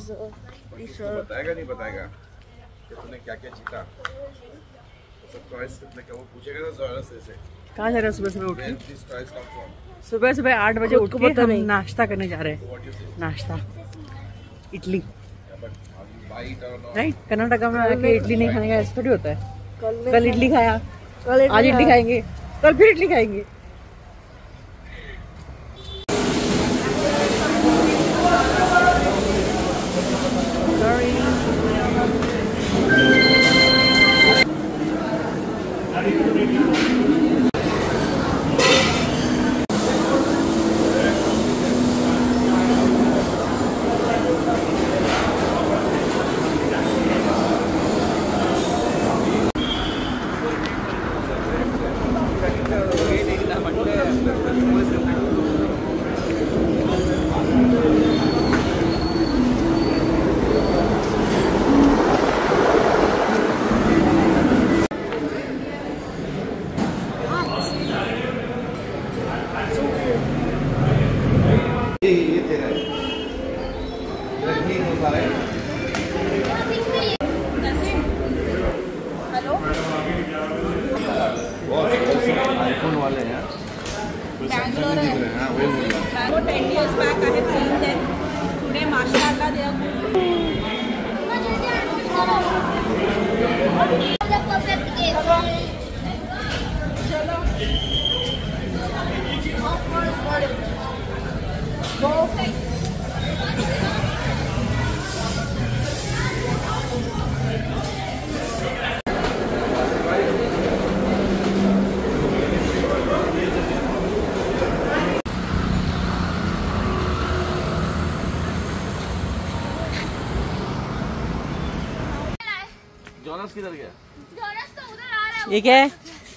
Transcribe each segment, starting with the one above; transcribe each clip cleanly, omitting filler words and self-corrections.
बताएगा नहीं बताएगा कि तूने क्या क्या जीता। सब टॉयज कितने का वो पूछेगा ना ज़रा से। कहाँ जा रहे हो सुबह सुबह उठ के? सुबह सुबह 8 बजे उठ के हम नाश्ता करने जा रहे हैं। नाश्ता इडली, राइट? कर्नाटका में आके इडली नहीं खाने का ऐसा थोड़ी होता है। कल इडली खाया, आज इडली खाएंगे, कल फिर इडली खाएंगे। ये तेरा आईफोन वाले हैं Bangalore है। वो 10 years back I have seen them. Today माशाल्लाह they are जोनस किधर गया? जोनस तो उधर आ रहा है। ये क्या है?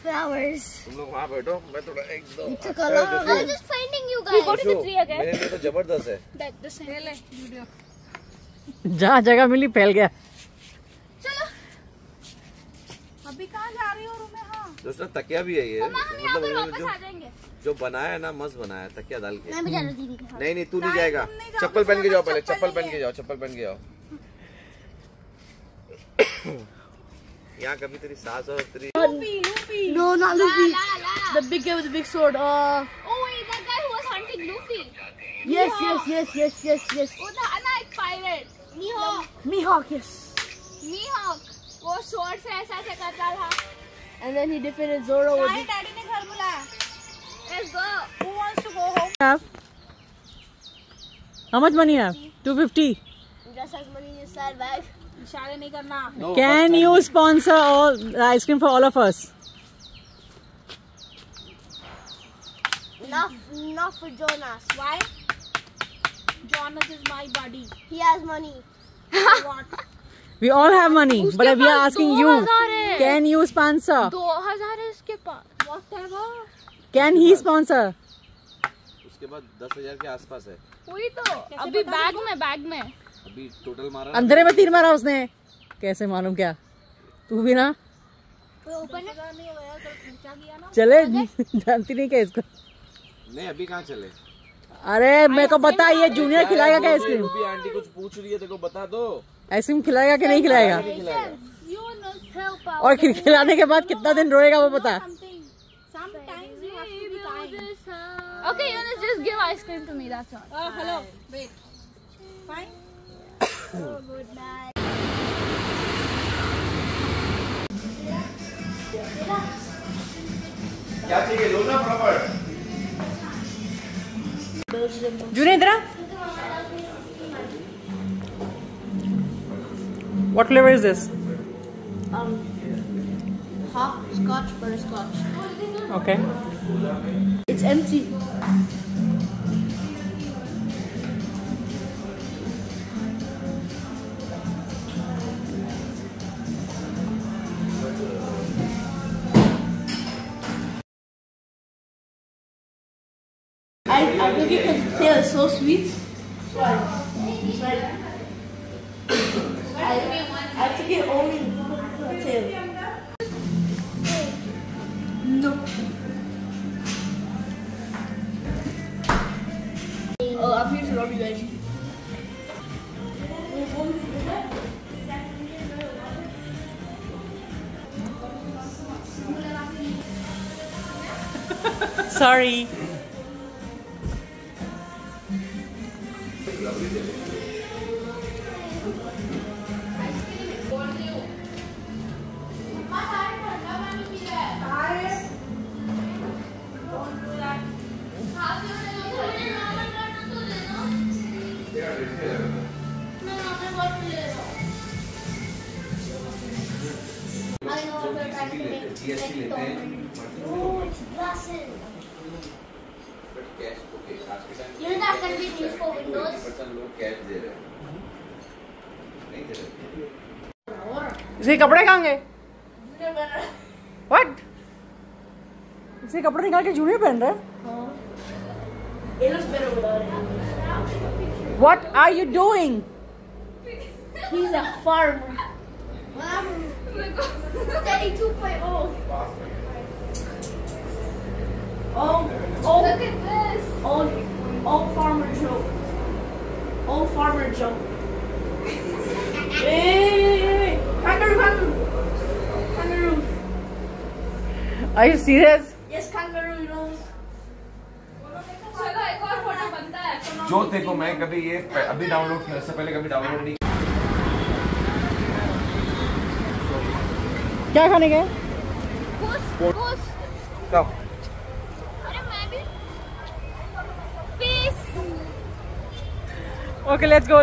Flowers. तुम लोग वहाँ बैठो, मैं थोड़ा एकदम I was just finding you guys. We go to the tree again. मेरे लिए तो जबरदस्त है। That the same. Video. जहाँ जगह मिली फैल गया। चलो। अभी कहाँ जा रही हो रूम में? हाँ। दोस्तों तकिया भी है ये, मतलब वापस आ जाएंगे। जो बनाया है ना मस्त बनाया है, तकिया डाल के। मैं भी जा रही दीदी के साथ। नहीं तू नहीं जाएगा, चप्पल पहन के जाओ पहले, चप्पल पहन के जाओ, चप्पल पहन के जाओ। यहाँ कभी तेरी सास और तेरी Luffy. No, not Luffy. La. The big guy with the big sword. Oh wait, that guy who was hunting Luffy. Yes. Oh, the like pirate. Mihawk. Mihawk, yes. Mihawk. वो sword से ऐसा करता था। And then he defeated Zoro with it. Daddy ने घर बुलाया। Let's go. Who wants to go home? How much money you have? 250. Just has money in his side bag. इशारे नहीं करना। No, Can you sponsor all the ice cream for all of us? Not for Jonas. Why? Jonas is my buddy. He has money. What? We all have money, but we are asking you. 2000 है। Can you sponsor? 2000 है इसके पास। Whatever. Can he sponsor? उसके बाद 10,000 के आसपास है। वही तो। अभी बैग में। अभी टोटल मारा अंधेरे में 3 मारा उसने। कैसे मालूम क्या? तू भी ना चले जानती नहीं क्या इसको? नहीं अभी कहाँ चले? अरे मेरे को बता, ये जूनियर खिलाएगा क्या आइसक्रीम? रूबी आंटी कुछ पूछ रही है, तेरे को बता दो। आइसक्रीम खिलाएगा कि नहीं खिलाएगा? नहीं खिलाएगा। और खिलाने के बाद कितना दिन रोएगा वो बता। Sometimes you have to be kind. Okay, Jonas, just give ice cream to me. That's all. Oh, hello. Wait. Fine. Oh, good night. क्या चाहिए? लो ना फटाफट। जूनियर इधर आ। What flavor is this? Hopscotch, butterscotch. Okay. It's empty. I took it because the tail is so sweet. I took it only for the tail. No. Oh, I'm here to love you guys. Sorry. इसके कपड़े कहाँ गए? What? इसके कपड़े निकाल के junior पहन रहा है? What are you doing? He's a farmer. Daddy 2.0. Oh, Look at this. Old farmer joke. Old farmer joke. Hey, kangaroo. Are you serious? Yes, kangaroo, you know. चलो एक और फोटो बनता है। जो देखो मैं कभी ये अभी डाउनलोड किया, इससे पहले कभी डाउनलोड नहीं। क्या खाने गए? Post. कब? अरे मैं भी। Peace. Okay, let's go.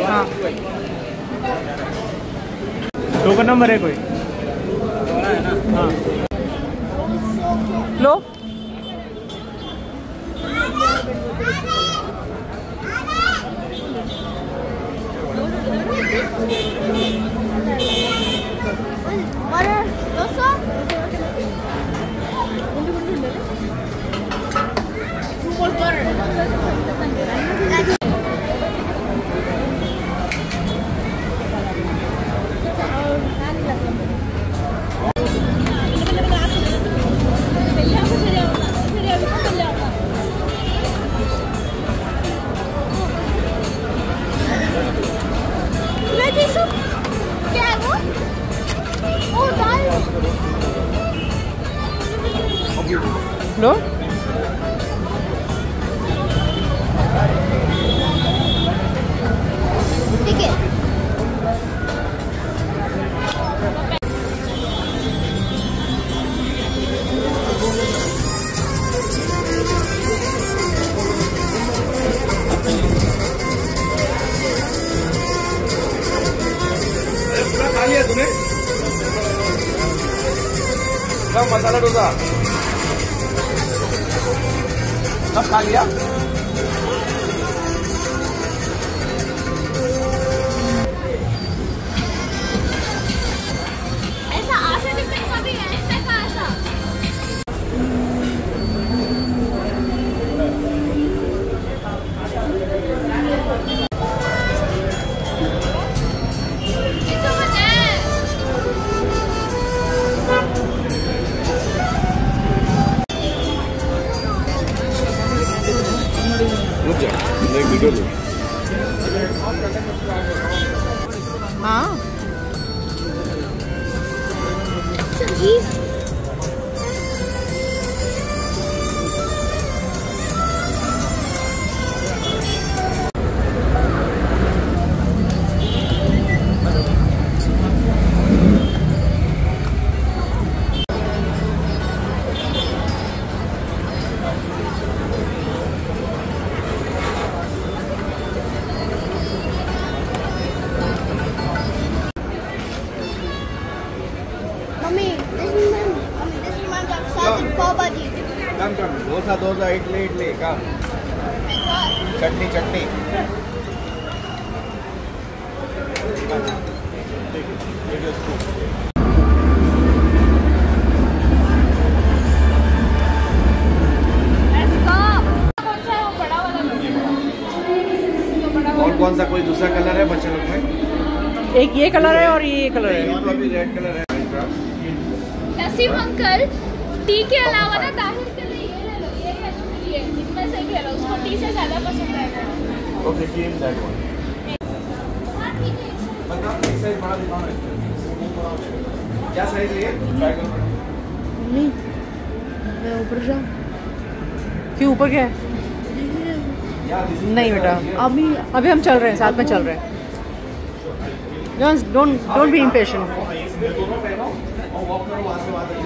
हाँ। टोकन नंबर है कोई? हाँ। लो। Water. Dosa. Too much butter. क्या है वो? ओ दाल। लो। ठीक है। खा लिया तूने? मसाला डोसा सब खा लिया? ऐसा आशा टिफिन का भी है, ऐसा का ऐसा। हाँ। कम डोसा इडली कम चटनी और कौन सा कोई दूसरा कलर है बच्चे लोग में? एक ये कलर है और ये कलर है। अभी रेड कलर है। नसीम अंकल टी के अलावा ना ताहिर के लिए ये ले लो, ये इनमें में से एक ले लो, उसको टी से ज़्यादा पसंद आएगा। Okay, give that one. मतलब एक साइज बड़ा दिखाओ ना इसमें। क्या साइज है? ट्राई करो। नहीं, मैं ऊपर जाऊँ। क्यों ऊपर क्या है? नहीं बेटा, अभी हम चल रहे हैं, साथ में चल रहे हैं। Don't be impatient. दोनों पहनो और वॉक करो वहाँ से वहाँ तक।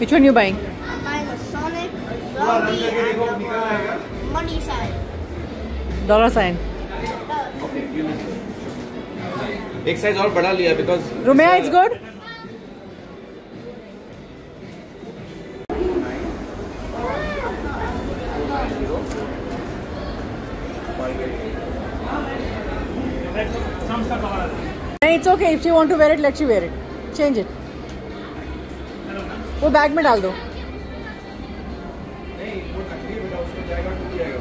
Which one you buying? I'm buying a Sonic, पूरा रन Zombie, करके देखो and निकल आएगा। money sign. $sign. एक साइज और बढ़ा लिया because Rumaya, it's good? It's okay. If she want to wear it, let she wear it. Change it. वो बैग में डाल दो. नहीं वो नकली बेटा उसमें जाएगा टूट जाएगा।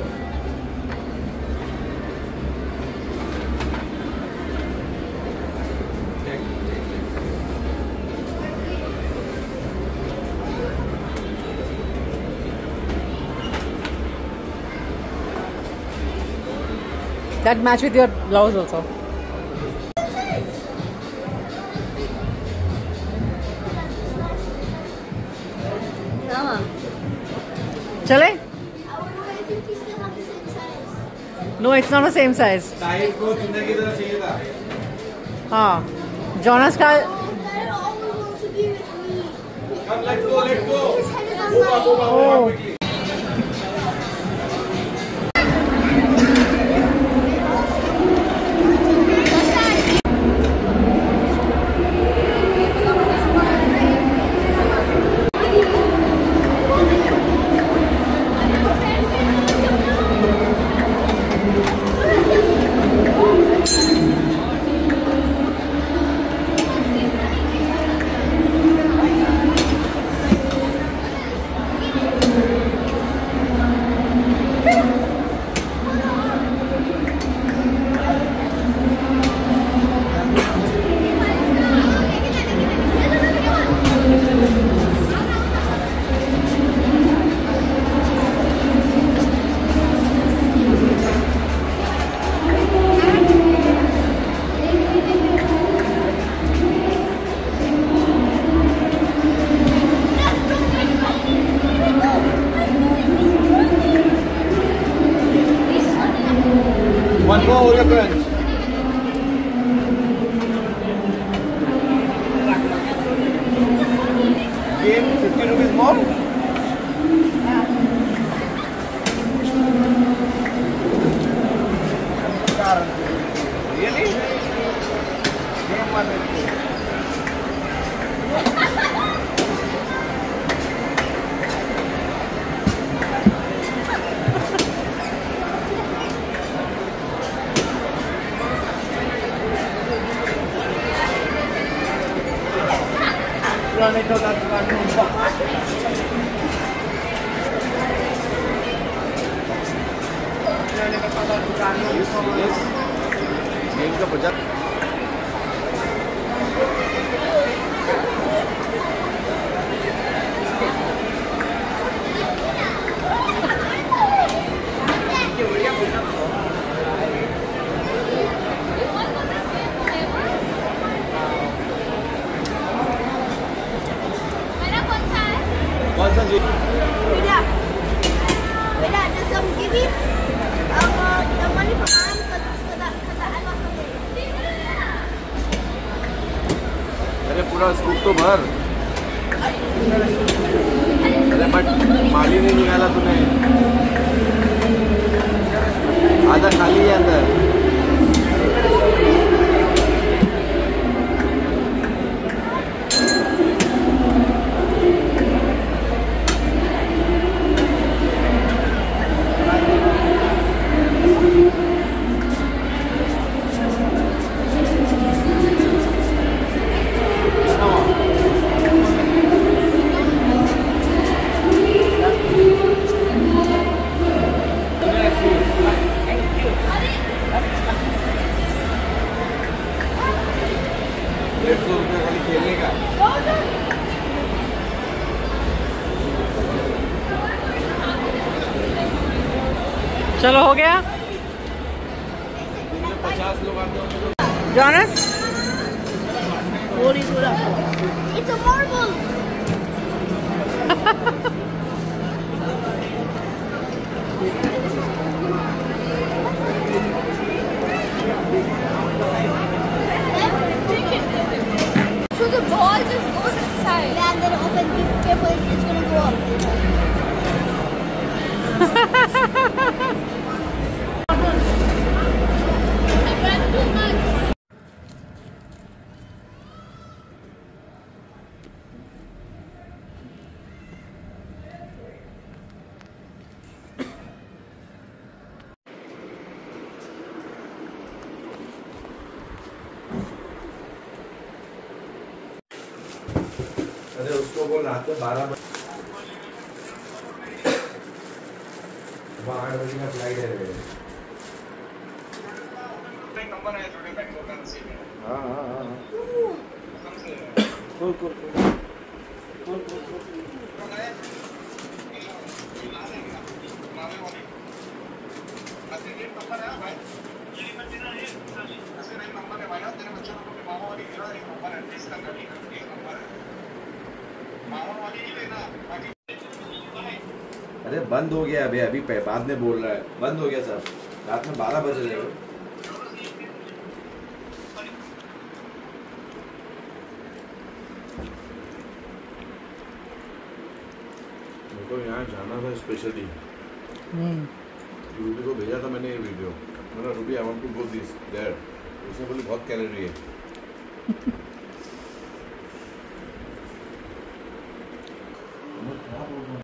That match with your blouse also. चले? No, it's not the same size. Type को चुनने की तरह चाहिए था। हाँ, Jonas का Come, let's go, let's go. Oh. quickly. One more Oreo crunch. Game 50 rupees more. Really? Game 150. Game का बजट कौन सा जी Just give me the money for mom because I lost something. अरे पूरा स्कूप तो भर। अरे but माली नहीं निकाला तूने। आधा खाली है अंदर। चलो हो गया 50 लोग आते होंगे। जॉनस It's a marble. So the ball just goes inside. Yeah, and then open. Be careful, it's gonna go up. अरे उसको बोल रात को 12 बजे 8 बजे का फ्लाइट है। हाँ हाँ हाँ खोल खोल खोल अरे बंद हो गया अभी बाद में बोल रहा है बंद हो गया सब रात में 12 बजे रहे मेरे को यहाँ जाना था स्पेशली रूबी को भेजा था मैंने ये वीडियो मैंने Ruby I want to go this there उसने बोली बहुत कैलोरी है